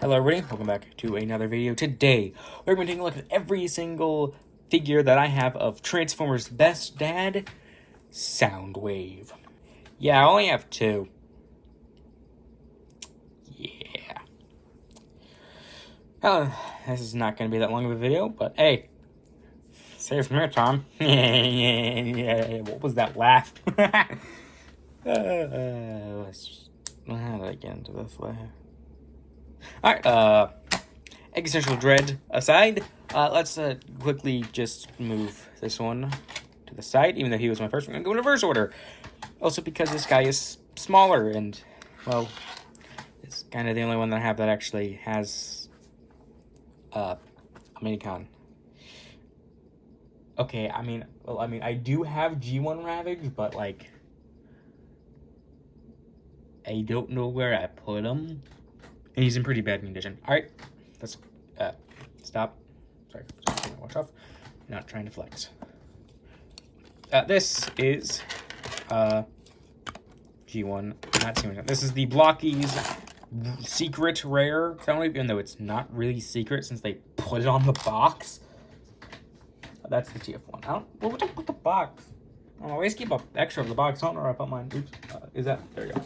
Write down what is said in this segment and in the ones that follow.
Hello everybody, welcome back to another video. Today, we're going to be taking a look at every single figure that I have of Transformers' best dad, Soundwave. Yeah, I only have two. Yeah. This is not going to be that long of a video, but hey, save some airtime. What was that laugh? How did I get into this way? Alright, existential dread aside, let's quickly just move this one to the side, even though he was my first. We're going to go in reverse order. Also because this guy is smaller and, well, it's kind of the only one that I have that actually has a minicon. Okay, I mean, I do have G1 Ravage, but, like, I don't know where I put him. And he's in pretty bad condition. Alright, let's stop. Sorry, watch off. Not trying to flex. This is G1. Not G1. This is the Blockies secret rare soundwave, even though it's not really secret since they put it on the box. That's the TF1. Where would I put the box? I always keep an extra of the box. I don't know where I put mine. Oops. Is that? There you go.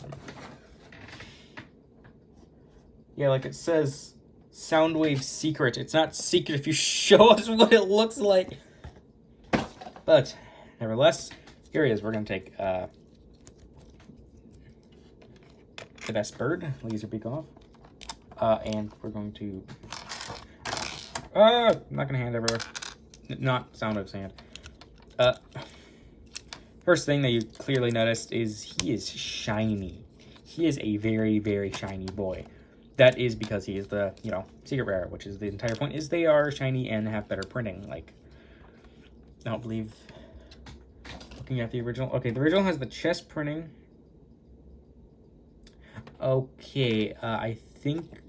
Yeah, like it says Soundwave secret. It's not secret if you show us what it looks like. But, nevertheless, here he is. We're going to take the best bird, laser beak off. And we're going to... I'm not going to hand everywhere. Not Soundwave's hand. First thing that you clearly noticed is he is shiny. He is a very, very shiny boy. That is because he is the, secret rare, which is the entire point, is they are shiny and have better printing. Like, I don't believe, looking at the original. Okay, the original has the chest printing. Okay, I think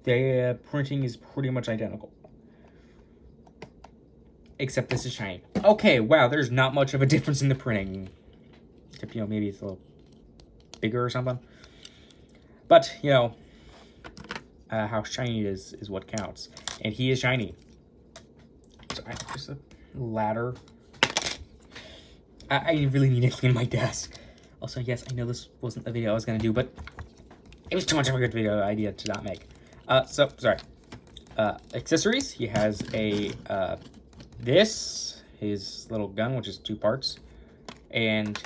the printing is pretty much identical. Except this is shiny. Okay, wow, there's not much of a difference in the printing. Except, maybe it's a little bigger or something. But, how shiny it is what counts. And he is shiny. So just a ladder. I really need to clean my desk. Also, yes, I know this wasn't the video I was going to do, but it was too much of a good video idea to not make. Sorry. Accessories. He has his little gun, which is 2 parts. And,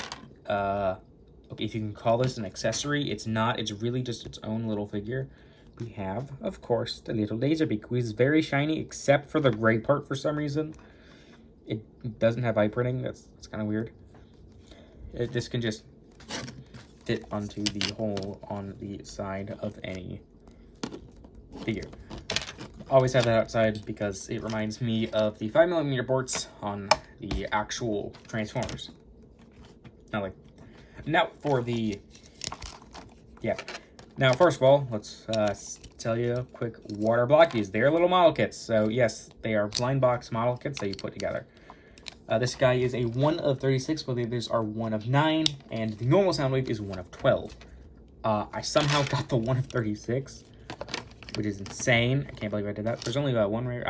okay, if you can call this an accessory, it's not. It's really just its own little figure. We have, of course, the little laser beak, who is very shiny, except for the gray part for some reason. It doesn't have eye printing. That's kind of weird. This can just fit onto the hole on the side of any figure. Always have that outside because it reminds me of the 5mm ports on the actual Transformers. Not like... Now, Now, first of all, let's tell you a quick water blockies. They're little model kits. So, yes, they are blind box model kits that you put together. This guy is a 1 of 36, but the others are 1 of 9, and the normal Soundwave is 1 of 12. I somehow got the 1 of 36, which is insane. I can't believe I did that. There's only one rare.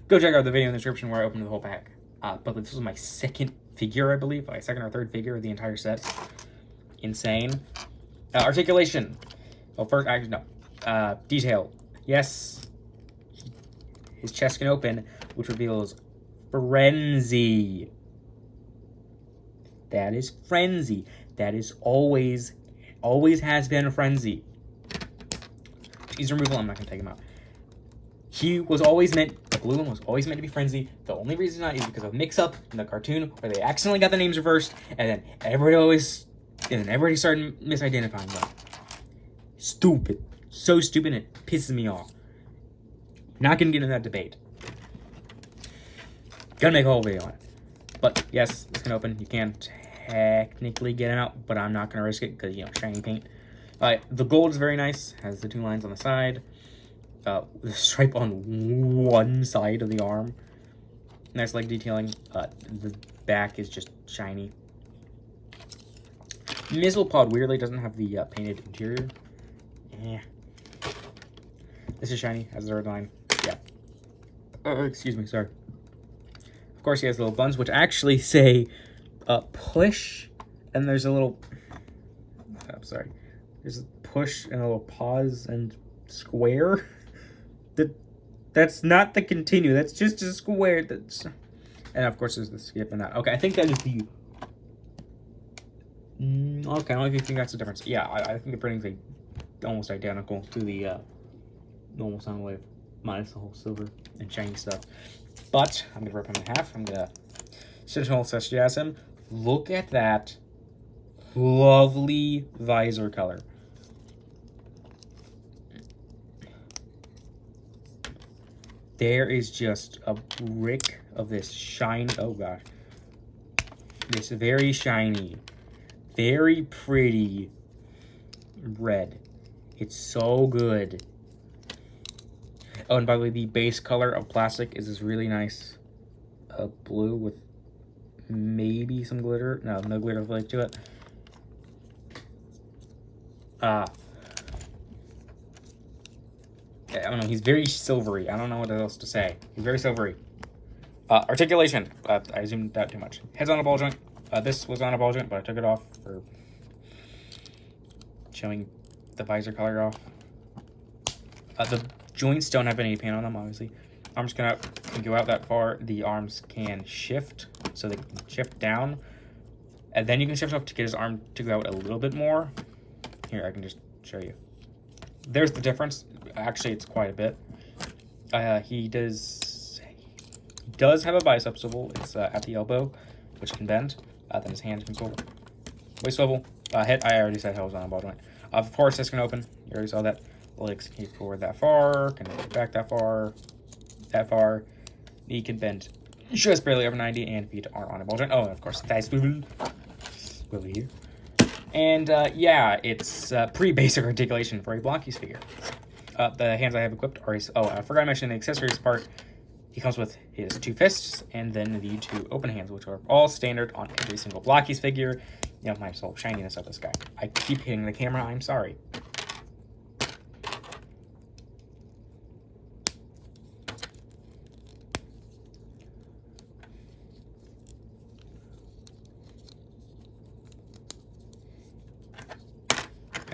Go check out the video in the description where I opened the whole pack. But this was my second figure, I believe. My second or third figure of the entire set. Insane. Articulation. Oh, first, actually, no. Detail. Yes. His chest can open, which reveals Frenzy. That is Frenzy. That is always has been a Frenzy. He's removal. I'm not going to take him out. He was always meant, the blue one was always meant to be Frenzy. The only reason not is because of mix-up in the cartoon where they accidentally got the names reversed, and then everybody started misidentifying them. Stupid. So stupid, it pisses me off. Not going to get into that debate. Gonna make a whole video on it. But, yes, it's going to open. You can technically get it out, but I'm not going to risk it because, shiny paint. The gold is very nice. Has the 2 lines on the side. The stripe on one side of the arm. Nice leg detailing. The back is just shiny. Missile Pod weirdly doesn't have the painted interior. Yeah. This is shiny, has the red line. Yeah. Excuse me, sorry. Of course, he has little buttons, which actually say push, and there's a little... I'm sorry. There's a push and a little pause and square. That's not the continue. That's just a square. That's... And of course, there's the skip and that. Okay, I think that is the... Okay, I don't know if you think that's the difference. Yeah, I think the printing's like almost identical to the normal Soundwave, minus the whole silver and shiny stuff. But I'm gonna rip him in half. I'm gonna Sentinel Sesjazz him. Look at that lovely visor color. There is just a brick of this shiny, oh gosh, this very shiny, very pretty red. It's so good. Oh, and by the way, the base color of plastic is this really nice blue with maybe some glitter. No glitter flake to it. I don't know, he's very silvery. I don't know what else to say. He's very silvery. Articulation. I zoomed out too much. Head's on a ball joint. This was on a ball joint, but I took it off for showing the visor color off. The joints don't have any paint on them, obviously. Arms can go out that far. The arms can shift, so they can shift down. And then you can shift up to get his arm to go out a little bit more. Here, I can just show you. There's the difference. Actually, it's quite a bit. He does have a bicep swivel. It's at the elbow, which can bend. Then his hands can swivel. Waist swivel. Head, I already said head was on a ball joint. Of course, this can open. You already saw that. Legs can get forward that far, can get back that far. Knee can bend just barely over 90, and feet are on a ball joint. Oh, and of course, thigh swivel. Swivel here. And yeah, it's pretty basic articulation for a Blockies figure. The hands I have equipped are his... Oh, I forgot to mention the accessories part. He comes with his 2 fists and then the 2 open hands, which are all standard on every single Blockies figure. You know, minus the whole shininess of this guy. I keep hitting the camera, I'm sorry.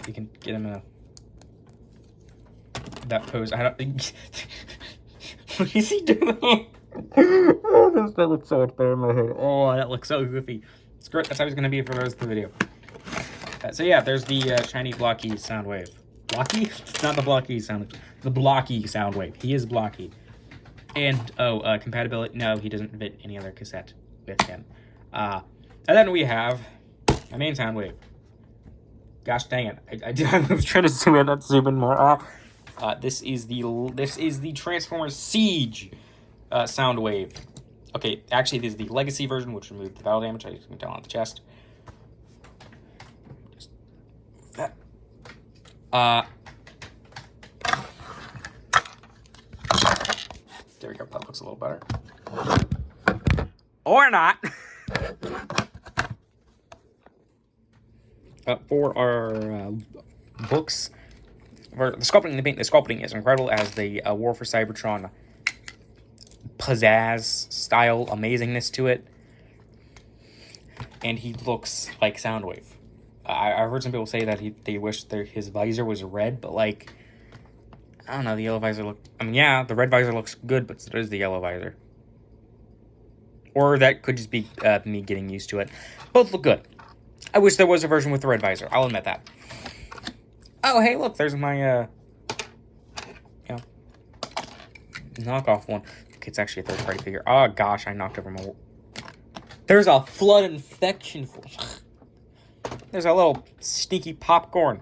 You can get him in that pose. I don't think... What is he doing? Oh, that looks so much better in my head. Oh, that looks so goofy. It's great. That's how he's going to be for the rest of the video. So yeah, there's the shiny blocky Soundwave. Blocky? It's not the blocky sound. The blocky Soundwave. He is blocky. And, compatibility. No, he doesn't fit any other cassette with him. And then we have my main Soundwave. Gosh dang it! I was trying to zoom in, not zoom in more. This is the Transformers Siege Soundwave. Okay, actually, this is the Legacy version, which removed the battle damage. I can tell on the chest. Just that. There we go. That looks a little better. Or not. For our books, for the sculpting and the paint, the sculpting is incredible as the War for Cybertron pizzazz style amazingness to it, and he looks like Soundwave. I've heard some people say that they wish his visor was red, but like, I don't know, the yellow visor look. I mean, yeah, the red visor looks good, but so does the yellow visor. Or that could just be me getting used to it. Both look good. I wish there was a version with the red visor. I'll admit that. Oh, hey, look, there's my, knockoff one. Okay, it's actually a third-party figure. Oh, gosh, I knocked over my... There's a flood infection. There's a little sneaky popcorn.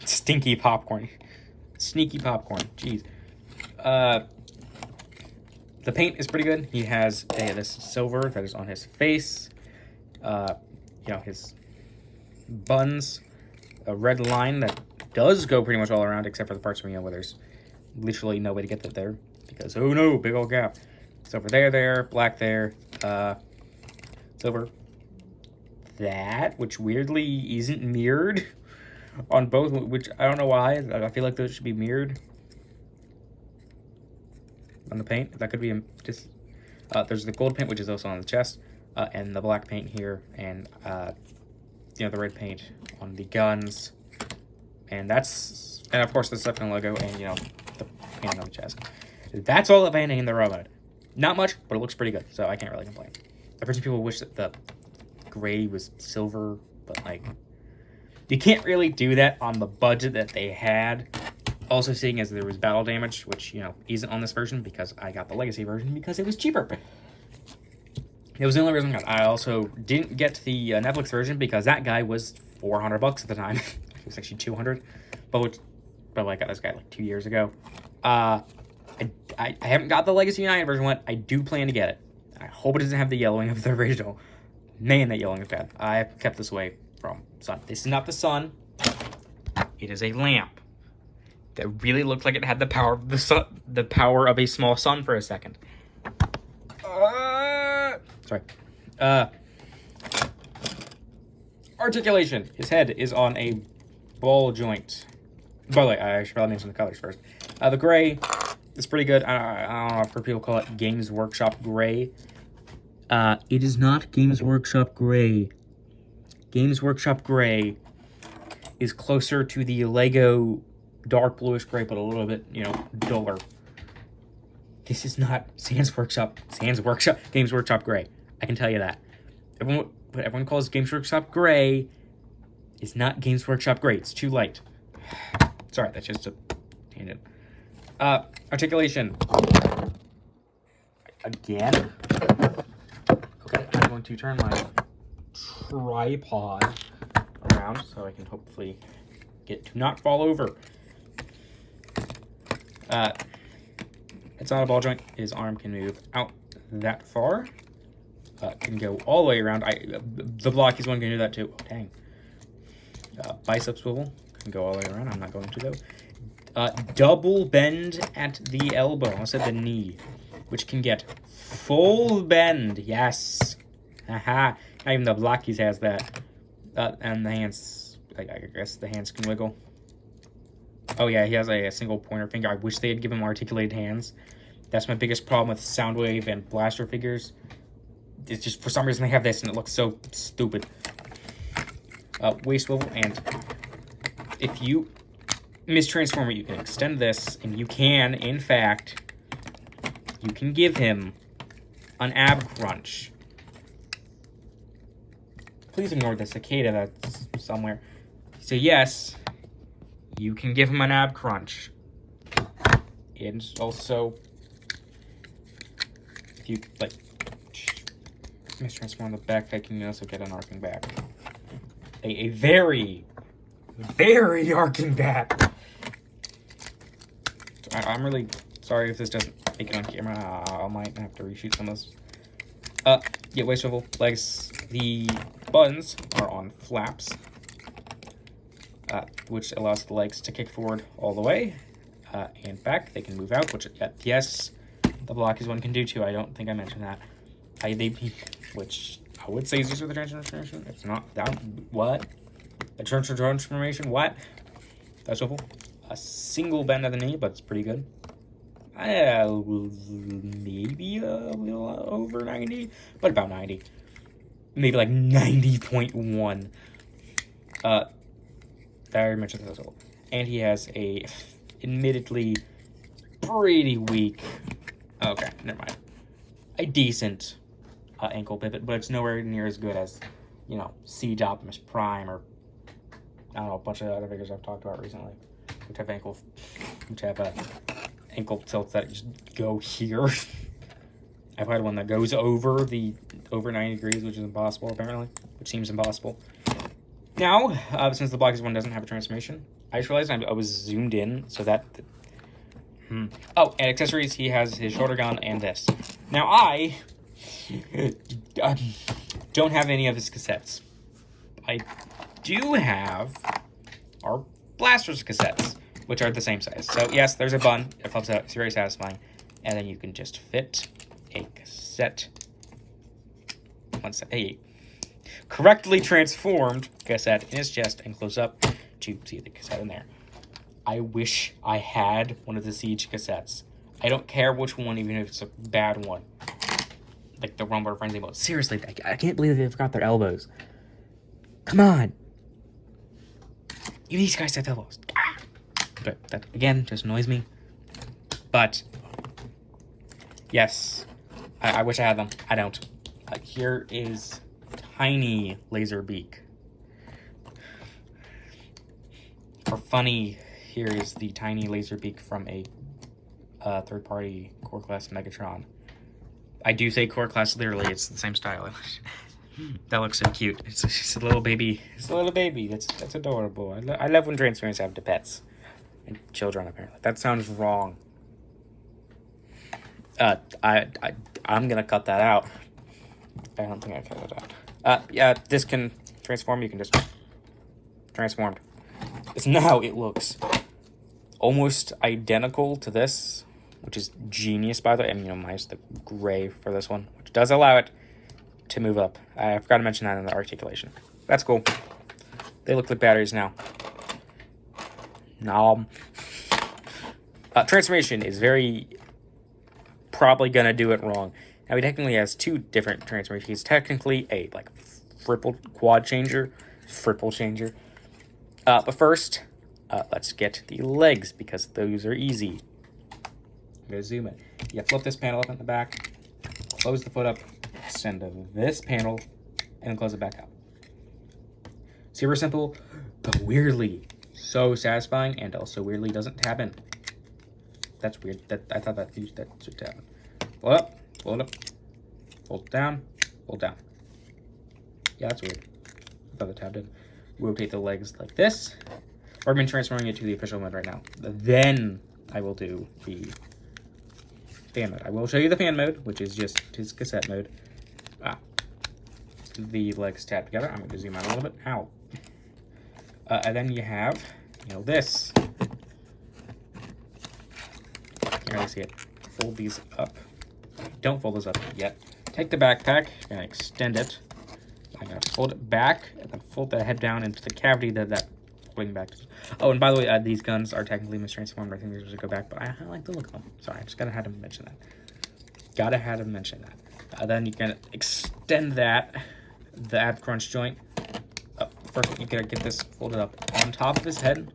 Stinky popcorn. Sneaky popcorn. Jeez. The paint is pretty good. He has this silver that is on his face. His buns, a red line that does go pretty much all around except for the parts where there's literally no way to get that there because, oh no, big old gap. Silver there, black there, silver that, which weirdly isn't mirrored on both, which I don't know why. I feel like those should be mirrored on the paint. That could be just... there's the gold paint, which is also on the chest, and the black paint here, and the red paint on the guns, and of course the Zeppelin logo, and the painting on the chest. That's all the painting in the robot. Not much, but it looks pretty good, so I can't really complain. I've heard some people wish that the gray was silver, but like, you can't really do that on the budget that they had. Also, seeing as there was battle damage, which isn't on this version because I got the legacy version because it was cheaper. It was the only reason I got. I also didn't get the Netflix version because that guy was $400 at the time. It was actually $200, but I got this guy like 2 years ago. I haven't got the Legacy United version yet. I do plan to get it. I hope it doesn't have the yellowing of the original. Man, that yellowing is bad. I kept this away from sun. This is not the sun. It is a lamp that really looked like it had the power of the sun, the power of a small sun for a second. Sorry. Articulation. His head is on a ball joint. By the way, I should probably mention the colors first. The gray is pretty good. I don't know if people call it Games Workshop gray. It is not Games Workshop gray. Games Workshop gray is closer to the Lego dark bluish gray, but a little bit, duller. This is not Games Workshop gray. I can tell you that. What everyone calls Games Workshop gray is not Games Workshop gray. It's too light. Sorry, that's just a tangent. Articulation. Again. Okay, I'm going to turn my tripod around so I can hopefully get to not fall over. It's not a ball joint. His arm can move out that far. Can go all the way around. The blockies one can do that too. Oh, dang. Bicep swivel can go all the way around. I'm not going to though. Double bend at the elbow. I said the knee, which can get full bend. Yes. Haha. Not even the blockies has that. And the hands. I guess the hands can wiggle. Oh yeah, he has a single pointer finger. I wish they had given him articulated hands. That's my biggest problem with Soundwave and Blaster figures. It's just, for some reason, they have this and it looks so stupid. Waist swivel, and if you mistransform it, you can extend this, and you can, in fact, you can give him an ab crunch. Please ignore the cicada that's somewhere. So yes, you can give him an ab crunch. And also, if you, like, mistransform the back, I can also get an arcing back. A very, very arcing back. I'm really sorry if this doesn't make it on camera. I might have to reshoot some of this. Yeah, waist swivel, legs. The buttons are on flaps, which allows the legs to kick forward all the way and back. They can move out, which, yes, the blockies one can do too. I don't think I mentioned that. Which I would say is used with the transformation. It's not that. What? A transformation? What? That's swivel. A single bend of the knee, but it's pretty good. Maybe a little over 90, but about 90. Maybe like 90.1. I already mentioned that as well. And he has a, admittedly, pretty weak, okay, never mind, a decent ankle pivot, but it's nowhere near as good as, Siege Optimus Prime, or, I don't know, a bunch of other figures I've talked about recently, which have ankle tilts that just go here. I've had one that goes over 90 degrees, which is impossible, apparently, which seems impossible. Now, since the Blockies one doesn't have a transformation, I just realized I was zoomed in, so that... Oh, and accessories, he has his shoulder gun and this. Now, I don't have any of his cassettes. I do have our Blasters cassettes, which are the same size. So, yes, there's a button. It flips out. It's very satisfying. And then you can just fit a cassette. A correctly transformed cassette in his chest and close up to see the cassette in there. I wish I had one of the Siege cassettes. I don't care which one, even if it's a bad one. Like the Rumble Frenzy mode. Seriously, I can't believe they forgot their elbows. Come on. You these guys have elbows. Ah! But that, again, just annoys me. But, yes, I wish I had them. I don't. Here is tiny laser beak. For funny, here is the tiny laser beak from a third-party Core Class Megatron. I do say Core Class literally, it's the same style. That looks so cute. It's a little baby. It's a little baby. That's adorable. I love when Transformers have the pets. And children, apparently. That sounds wrong. I'm gonna cut that out. I don't think I cut it out. Yeah, this can transform. You can just transformed. Now it looks almost identical to this, which is genius, by the way. And, minus the gray for this one, which does allow it to move up. I forgot to mention that in the articulation. That's cool. They look like batteries now. Transformation is probably gonna do it wrong. Now he technically has two different transformations. He's technically a triple quad changer, triple changer. But first, let's get the legs because those are easy. I'm gonna zoom in. You flip this panel up in the back, close the foot up, send this panel, and then close it back up. Super simple, but weirdly so satisfying, and also weirdly doesn't tab in. That's weird. I thought that should tab in. Fold up, fold up, fold down, fold down. Yeah, that's weird. I thought it tabbed in. Rotate the legs like this. I've been transferring it to the official mode right now. Then I will do the fan mode. I will show you the fan mode, which is just his cassette mode. The legs tab together. I'm going to zoom out a little bit. Ow. And then you have, this. You can really see it. Fold these up. Don't fold those up yet. Take the backpack and extend it. I'm going to fold it back and then fold the head down into the cavity that folding back. Oh, and by the way, these guns are technically mistransformed. I think they're supposed to go back, but I like the look of them. Sorry, I just had to mention that. Then you can extend that, the ab crunch joint. First, you gotta get this folded up on top of his head.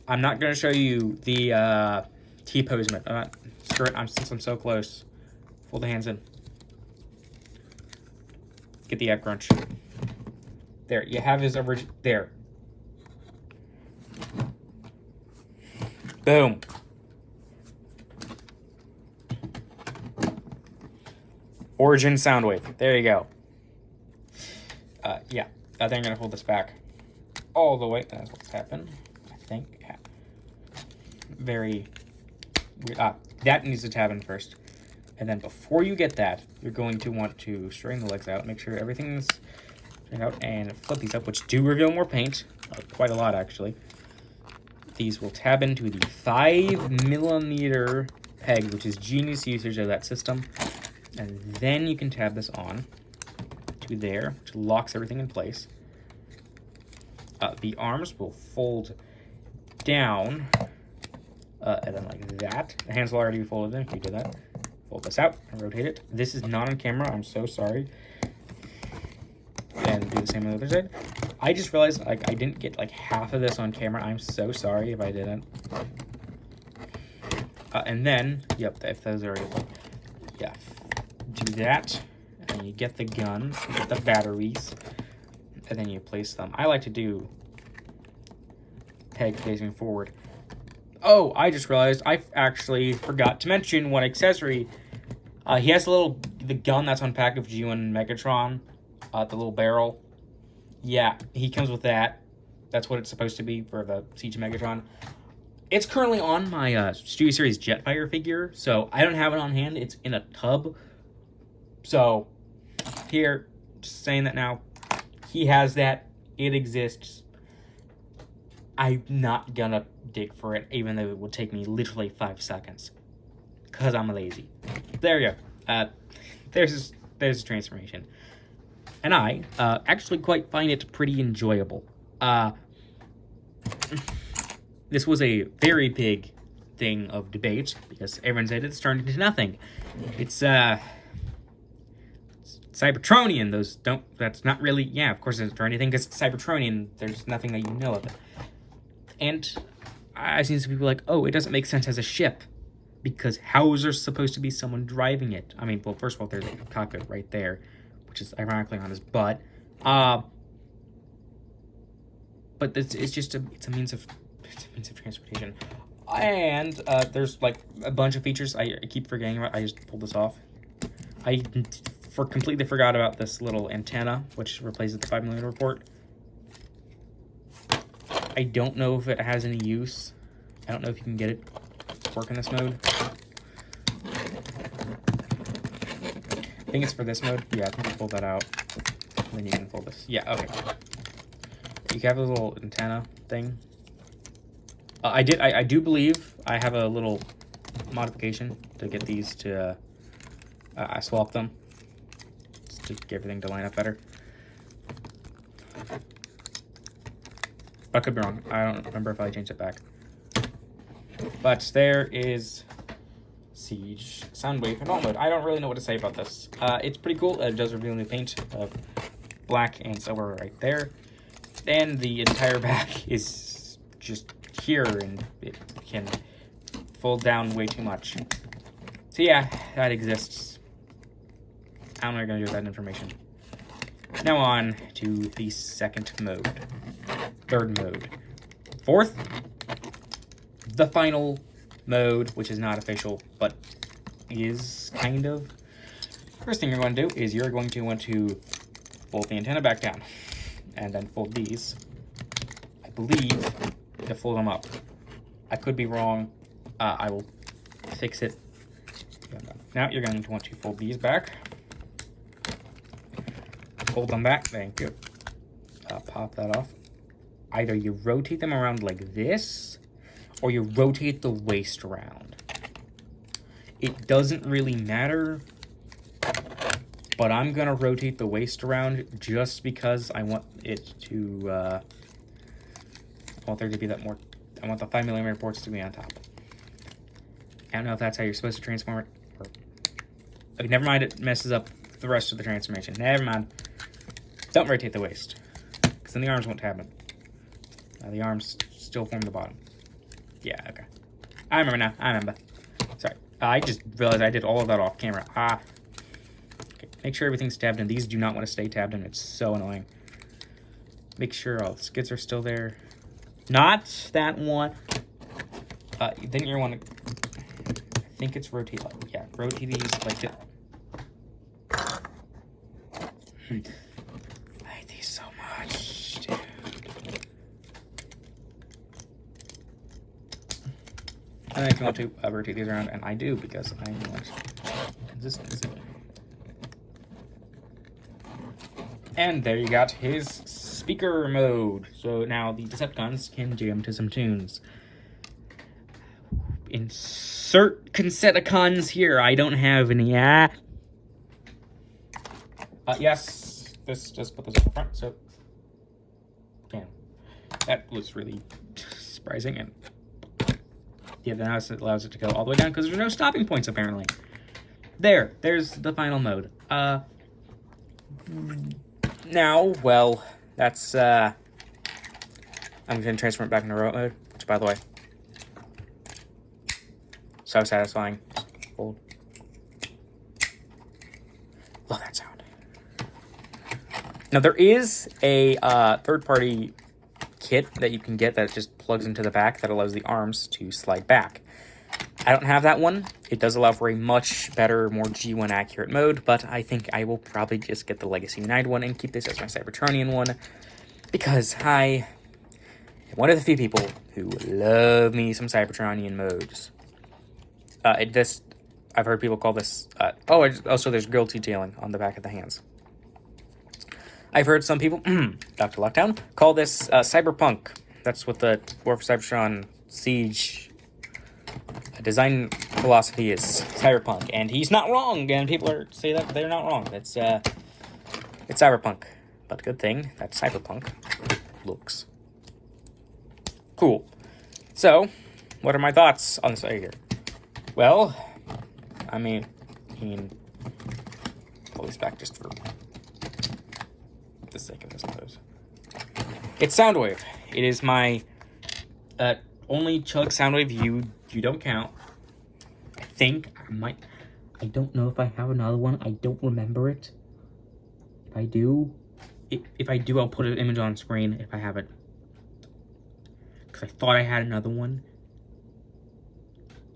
I'm not gonna show you the T-pose method. Screw it, since I'm so close. Fold the hands in. Get the ab crunch. There, you have his there. Boom. Origin soundwave. There you go. Yeah. I think I'm going to hold this back all the way. That's what's happened, I think. Yeah. Very weird. That needs to tab in first. And then before you get that, you're going to want to straighten the legs out, make sure everything's straightened out, and flip these up, which do reveal more paint. Quite a lot, actually. These will tab into the 5mm peg, which is genius usage of that system. And then you can tab this on to there, which locks everything in place. The arms will fold down, and then like that. The hands will already be folded in if you do that. Fold this out and rotate it. This is not on camera, I'm so sorry. And do the same on the other side. I just realized I didn't get half of this on camera. I'm so sorry if I didn't. And then, yep, if those are already, yeah, do that. And you get the guns, you get the batteries, and then you place them. I like to do peg facing forward. Oh, I just realized I actually forgot to mention one accessory. He has the gun that's on pack of G1 Megatron, the little barrel. Yeah, he comes with that. That's what it's supposed to be for the Siege Megatron. It's currently on my Studio Series Jetfire figure, so I don't have it on hand. It's in a tub. So, here, just saying that now, he has that. It exists. I'm not gonna dig for it, even though it would take me literally 5 seconds. Because I'm lazy. There you go. There's his transformation. And I actually quite find it pretty enjoyable. this was a very big thing of debate because everyone said it's turned into nothing. It's Cybertronian. That's not really, yeah, of course it's turned anything because it's Cybertronian. There's nothing that you know of it. And I've seen some people like, oh, it doesn't make sense as a ship because how is there supposed to be someone driving it? I mean, well, first of all, there's a cockpit right there, which is ironically on his butt. But it's just a means of transportation. And there's like a bunch of features I keep forgetting about. I just pulled this off. I completely forgot about this little antenna, which replaces the 5mm port. I don't know if it has any use. I don't know if you can get it to work in this mode. I think it's for this mode. Yeah, I think you pull that out. And then you can pull this. Yeah, okay. You have a little antenna thing. I do believe I have a little modification to get these to, I swapped them just to get everything to line up better. I could be wrong. I don't remember if I changed it back. But there is Siege Soundwave and all mode. I don't really know what to say about this. It's pretty cool. It does reveal new paint of black and silver right there. And the entire back is just here, and it can fold down way too much. So yeah, that exists. I don't know what I'm going to do with that information. Now on to the second mode. Third mode. Fourth, the final mode, which is not official, but is kind of. First thing you're going to do is you're going to want to fold the antenna back down, and then fold these. I believe to fold them up. I could be wrong. I will fix it. Now you're going to want to fold these back. Fold them back. Thank you. Pop that off. Either you rotate them around like this, or you rotate the waist around. It doesn't really matter, but I'm going to rotate the waist around just because I want it to, I want there to be that more, I want the 5mm ports to be on top. I don't know if that's how you're supposed to transform it. Or, okay, never mind, it messes up the rest of the transformation. Never mind. Don't rotate the waist, because then the arms won't happen. The arms still form the bottom. Yeah, okay. I remember now. I remember. Sorry. I just realized I did all of that off camera. Okay. Make sure everything's tabbed in. These do not want to stay tabbed in. It's so annoying. Make sure all the skids are still there. Not that one. Then you want to... I think it's rotate. Yeah, rotate these like that. I hate these so much, dude. And then if you want to rotate these around, and I do because I want consistency. And there you got his speaker mode. So now the Decepticons can jam to some tunes. Insert Conceticons here. I don't have any. Yes, this just put this on the front. So, damn, that was really surprising. And yeah, then it allows it to go all the way down because there's no stopping points apparently. There's the final mode. Now, well, that's I'm gonna transform it back into robot mode, which, by the way, so satisfying. Hold. Love that sound. Now there is a third-party kit that you can get that just plugs into the back that allows the arms to slide back. I don't have that one. It does allow for a much better, more G1 accurate mode, but I think I will probably just get the Legacy United one and keep this as my Cybertronian one, because I am one of the few people who love me some Cybertronian modes. I've heard people call this, also there's grilled detailing on the back of the hands. I've heard some people, Dr. Lockdown, call this cyberpunk. That's what the War for Cybertron Siege design philosophy is, cyberpunk. And he's not wrong, and people say that they're not wrong. It's cyberpunk. But good thing that cyberpunk looks cool. So, what are my thoughts on this figure? Well, I mean, pull this back just for the sake of this pose. It's Soundwave. It is my only Chug Soundwave you don't count. I think I don't know if I have another one. I don't remember it. If I do, I'll put an image on screen if I have it. Because I thought I had another one.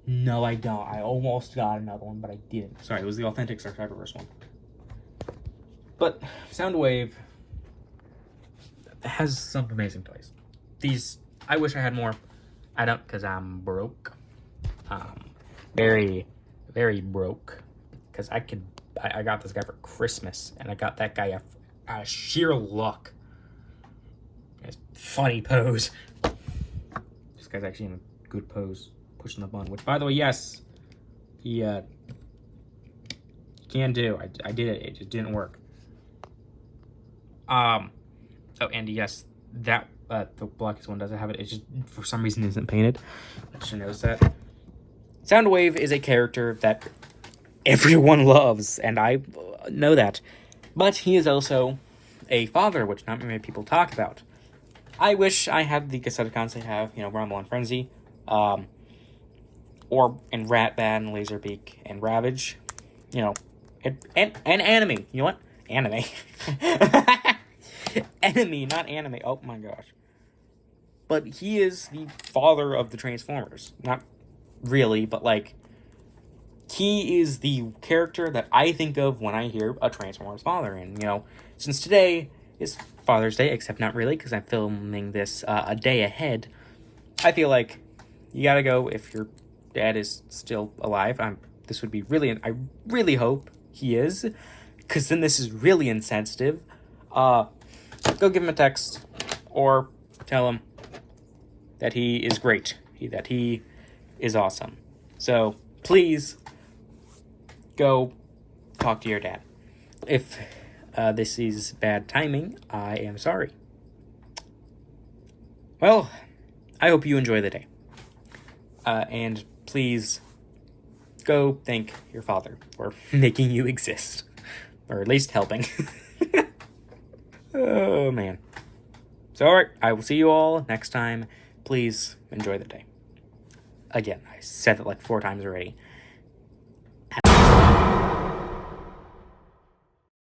No, I don't. I almost got another one, but I didn't. Sorry, it was the authentic Star Cyberverse one. But Soundwave has some amazing toys. These, I wish I had more. I don't, because I'm broke. Very, very broke. Because I got this guy for Christmas, and I got that guy out of sheer luck. His funny pose. This guy's actually in a good pose, pushing the button. Which, by the way, yes, he can do. I did it. It just didn't work. Oh, and yes, that the blackest one doesn't have it. It just for some reason isn't painted. I should notice that. Soundwave is a character that everyone loves, and I know that. But he is also a father, which not many people talk about. I wish I had the Decepticons they have, Rumble and Frenzy, or and Ratbat and Laserbeak and Ravage, and Enemy. You know what? Anime. Enemy, not anime. Oh my gosh. But he is the father of the Transformers. Not really, but he is the character that I think of when I hear a Transformers father. And, since today is Father's Day, except not really, because I'm filming this a day ahead, I feel like you gotta go if your dad is still alive. This would be really, I really hope he is, because then this is really insensitive. Go give him a text, or tell him that he is great, that he is awesome. So, please, go talk to your dad. If this is bad timing, I am sorry. Well, I hope you enjoy the day. And please, go thank your father for making you exist. Or at least helping. Oh, man. So, alright, I will see you all next time. Please enjoy the day. Again, I said it like 4 times already.